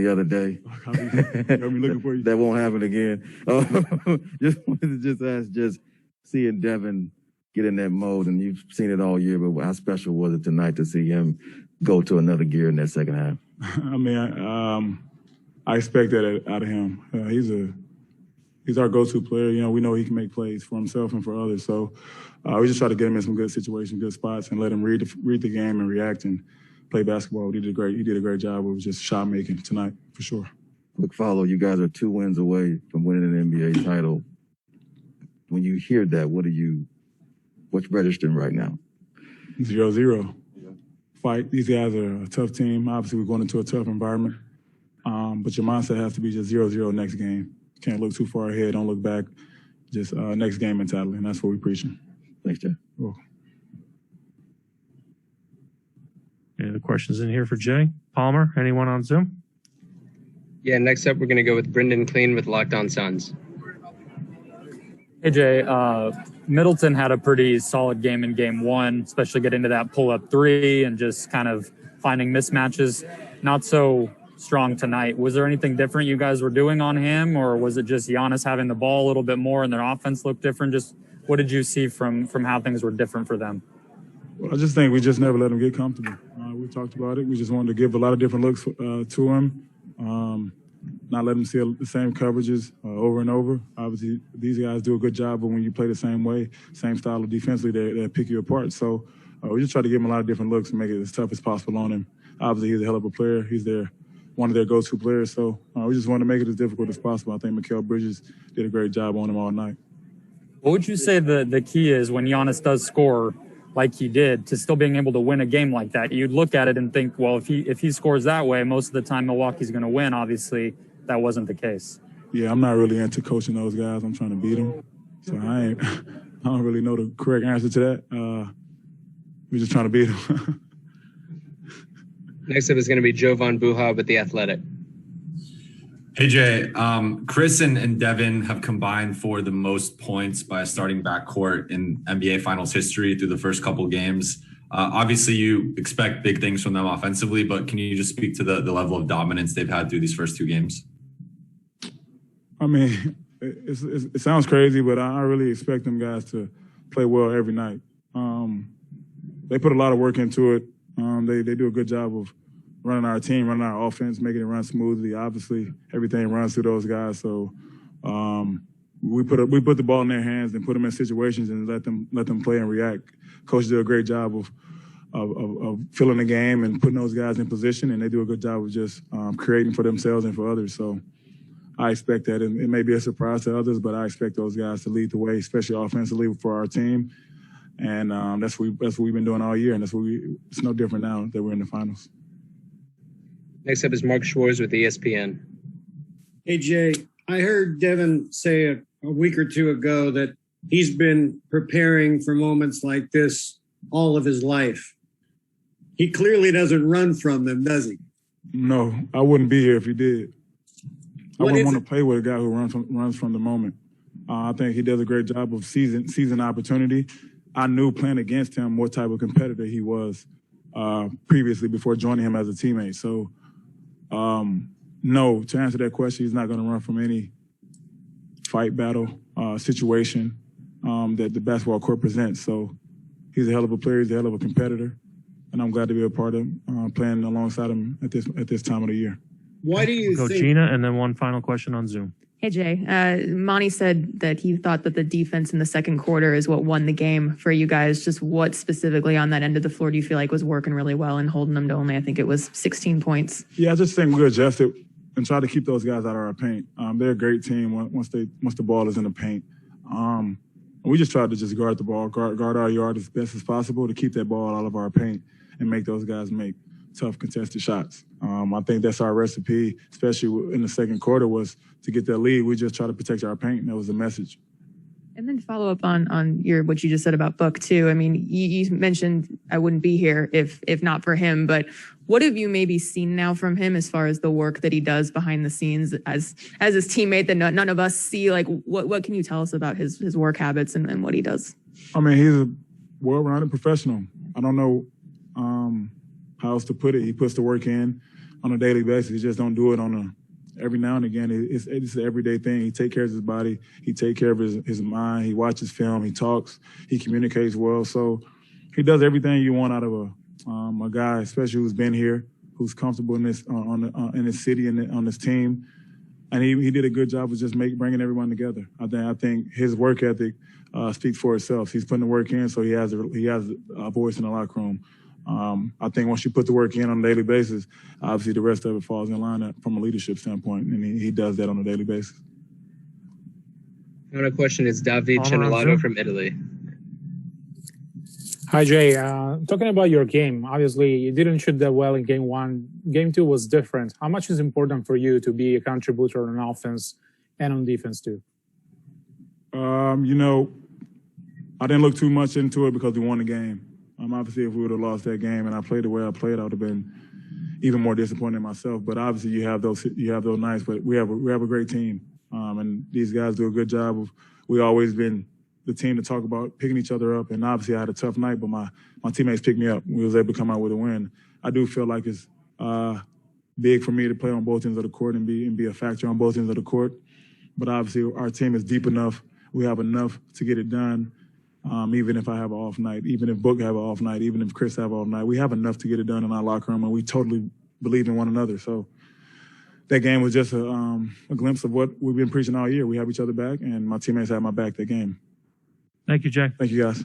the other day. Got me looking for you. That won't happen again. Just wanted to ask, seeing Devin get in that mode, and you've seen it all year, but how special was it tonight to see him go to another gear in that second half? I mean, I expect that out of him. He's our go-to player. You know, we know he can make plays for himself and for others. So we just try to get him in some good situations, good spots, and let him read the game and react and play basketball. He did a great job of just shot making tonight, for sure. Quick follow. You guys are 2 wins away from winning an NBA title. When you hear that, what's registering right now? 0-0. Fight. These guys are a tough team. Obviously, we're going into a tough environment. But your mindset has to be just 0-0 next game. You can't look too far ahead. Don't look back. Just next game mentality, and that's what we're preaching. Thanks, Jay. You're welcome. Any other questions in here for Jay? Palmer, anyone on Zoom? Yeah, next up we're going to go with Brendan Clean with Locked On Suns. Hey, Jay. Middleton had a pretty solid game in game one, especially getting to that pull-up three and just kind of finding mismatches. Not so strong tonight. Was there anything different you guys were doing on him, or was it just Giannis having the ball a little bit more and their offense looked different? Just what did you see from how things were different for them? Well, I just think we just never let him get comfortable. We talked about it. We just wanted to give a lot of different looks to him, not let him see the same coverages over and over. Obviously, these guys do a good job, but when you play the same way, same style of defensively, they pick you apart. So we just try to give him a lot of different looks and make it as tough as possible on him. Obviously, he's a hell of a player. He's one of their go-to players. So we just want to make it as difficult as possible. I think Mikal Bridges did a great job on him all night. What would you say the key is when Giannis does score like he did to still being able to win a game like that? You'd look at it and think, well, if he scores that way, most of the time Milwaukee's going to win. Obviously, that wasn't the case. Yeah, I'm not really into coaching those guys. I'm trying to beat them. So I don't really know the correct answer to that. We're just trying to beat them. Next up is going to be Jovan Buha with The Athletic. Hey, Jay. Chris and Devin have combined for the most points by a starting backcourt in NBA Finals history through the first couple games. Obviously, you expect big things from them offensively, but can you just speak to the level of dominance they've had through these first 2 games? I mean, it sounds crazy, but I really expect them guys to play well every night. They put a lot of work into it. They do a good job of running our team, running our offense, making it run smoothly. Obviously, everything runs through those guys. So we put the ball in their hands and put them in situations and let them play and react. Coach did a great job of filling the game and putting those guys in position, and they do a good job of just creating for themselves and for others. So I expect that, and it may be a surprise to others, but I expect those guys to lead the way, especially offensively for our team. And that's what we've been doing all year, and it's no different now that we're in the finals. Next up is Mark Schwartz with ESPN. Hey, Jay, I heard Devin say a week or two ago that he's been preparing for moments like this all of his life. He clearly doesn't run from them, does he? No, I wouldn't be here if he did. I wouldn't want to play with a guy who runs from the moment. I think he does a great job of seizing opportunity. I knew playing against him what type of competitor he was previously before joining him as a teammate. So, no, to answer that question, he's not going to run from any fight, battle, situation that the basketball court presents. So he's a hell of a player. He's a hell of a competitor. And I'm glad to be a part of playing alongside him at this time of the year. Why do you think... Gina, and then one final question on Zoom. Hey, Jay. Monty said that he thought that the defense in the second quarter is what won the game for you guys. Just what specifically on that end of the floor do you feel like was working really well and holding them to only, I think it was 16 points? Yeah, I just think we adjusted and try to keep those guys out of our paint. They're a great team once the ball is in the paint. We just tried to just guard the ball, guard our yard as best as possible to keep that ball out of our paint and make those guys make tough contested shots. I think that's our recipe, especially in the second quarter, was to get that lead. We just try to protect our paint, and that was the message. And then follow up on what you just said about Book too. I mean, you mentioned I wouldn't be here if not for him, but what have you maybe seen now from him as far as the work that he does behind the scenes as his teammate that none of us see? Like, what can you tell us about his work habits and what he does? I mean, he's a well-rounded professional. I don't know how else to put it. He puts the work in. on a daily basis. He just don't do it every now and again. It's an everyday thing. He take care of his body. He take care of his mind. He watches film. He talks. He communicates well. So he does everything you want out of a guy, especially who's been here, who's comfortable in this in this city and on this team. And he did a good job of just bringing everyone together. I think his work ethic speaks for itself. He's putting the work in, so he has a voice in the locker room. I think once you put the work in on a daily basis, obviously the rest of it falls in line from a leadership standpoint, and he does that on a daily basis. Another question is David Cennolato from Italy. Hi, Jay. Talking about your game, obviously you didn't shoot that well in game one. Game two was different. How much is important for you to be a contributor on offense and on defense too? I didn't look too much into it because we won the game. Obviously, if we would have lost that game and I played the way I played, I would have been even more disappointed in myself. But obviously, you have those nights. But we have a great team, and these guys do a good job of. We always been the team to talk about picking each other up. And obviously, I had a tough night, but my teammates picked me up. We was able to come out with a win. I do feel like it's big for me to play on both ends of the court and be a factor on both ends of the court. But obviously, our team is deep enough. We have enough to get it done. Even if I have an off night, even if Book have an off night, even if Chris have an off night, we have enough to get it done in our locker room, and we totally believe in one another. So that game was just a glimpse of what we've been preaching all year. We have each other back, and my teammates have my back that game. Thank you, Jay. Thank you, guys.